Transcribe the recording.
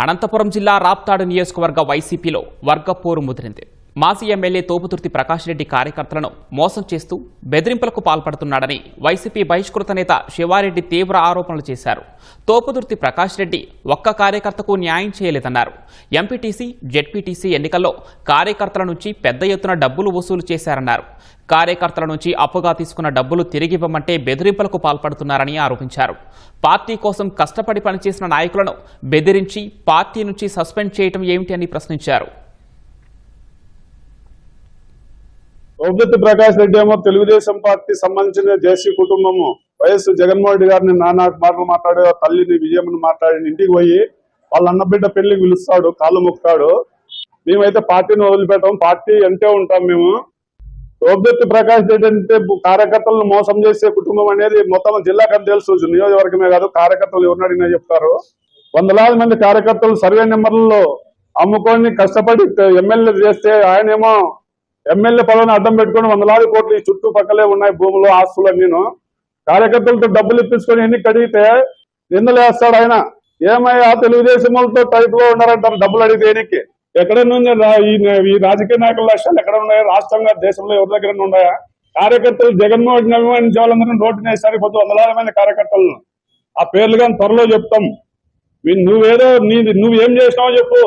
అనంతపురం జిల్లా రాప్తాడు నియోజకవర్గ వైసీపీలో వర్గపోరు ముదిరింది. మాజీ ఎమ్మెల్యే తోపుదుర్తి ప్రకాష్ రెడ్డి కార్యకర్తలను మోసం చేస్తూ బెదిరింపులకు పాల్పడుతున్నాడని వైసీపీ బహిష్కృత నేత శివారెడ్డి తీవ్ర ఆరోపణలు చేశారు. తోపుదుర్తి ప్రకాష్ రెడ్డి ఒక్క కార్యకర్తకు న్యాయం చేయలేదన్నారు. ఎంపీటీసీ, జెడ్పీటీసీ ఎన్నికల్లో కార్యకర్తల నుంచి పెద్ద ఎత్తున డబ్బులు వసూలు చేశారన్నారు. కార్యకర్తల నుంచి అప్పుగా తీసుకున్న డబ్బులు తిరిగివ్వమంటే బెదిరింపులకు పాల్పడుతున్నారని ఆరోపించారు. పార్టీ కోసం కష్టపడి పనిచేసిన నాయకులను బెదిరించి పార్టీ నుంచి సస్పెండ్ చేయడం ఏమిటి అని ప్రశ్నించారు. తోపుదుర్తి ప్రకాష్ రెడ్డి ఏమో తెలుగుదేశం పార్టీ సంబంధించిన జేసీ కుటుంబము వైఎస్ జగన్మోహన్ రెడ్డి గారిని నానా మాటలు మాట్లాడే తల్లిని విజయమ్మని మాట్లాడి ఇంటికి పోయి వాళ్ళ అన్నబిడ్డ పెళ్లికి పిలుస్తాడు, కాళ్ళు మొక్కుతాడు. మేమైతే పార్టీని వదిలిపెట్టాం, పార్టీ అంటే ఉంటాం మేము. తోపుదుర్తి ప్రకాష్ రెడ్డి అంటే కార్యకర్తలను మోసం చేసే కుటుంబం అనేది మొత్తం జిల్లాకు తెలుసు, నియోజకవర్గమే కాదు. కార్యకర్తలు ఎవరిని అడిగినా చెప్తారు. వందలాది మంది కార్యకర్తలు సర్వే నెంబర్లలో అమ్ముకొని కష్టపడి ఎమ్మెల్యే చేస్తే ఆయనేమో ఎమ్మెల్యే పదవిని అడ్డం పెట్టుకుని వందలాది కోట్లు ఈ చుట్టుపక్కలే ఉన్నాయి, భూములు, ఆస్తులు. నేను కార్యకర్తలతో డబ్బులు ఇప్పించుకొని ఎన్ని కడిగితే నిందలు వేస్తాడు ఆయన. ఏమయ్యా తెలుగుదేశం వాళ్ళతో టైప్ లో ఉన్నారంటారు డబ్బులు అడిగితే ఎనికి. ఎక్కడైనా ఈ రాజకీయ నాయకుల లక్ష్యాలు ఎక్కడ ఉన్నాయి? రాష్ట్రంగా దేశంలో ఎవరి దగ్గర ఉన్నాయా? కార్యకర్తలు జగన్మోహన్ రెడ్డిని అభిమానించే వాళ్ళందరూ రోడ్డు వేసారి పోతే వందలాది మంది కార్యకర్తలను ఆ పేర్లు కానీ త్వరలో చెప్తాం. నువ్వేదో నువ్వేం చేసినావో చెప్పు.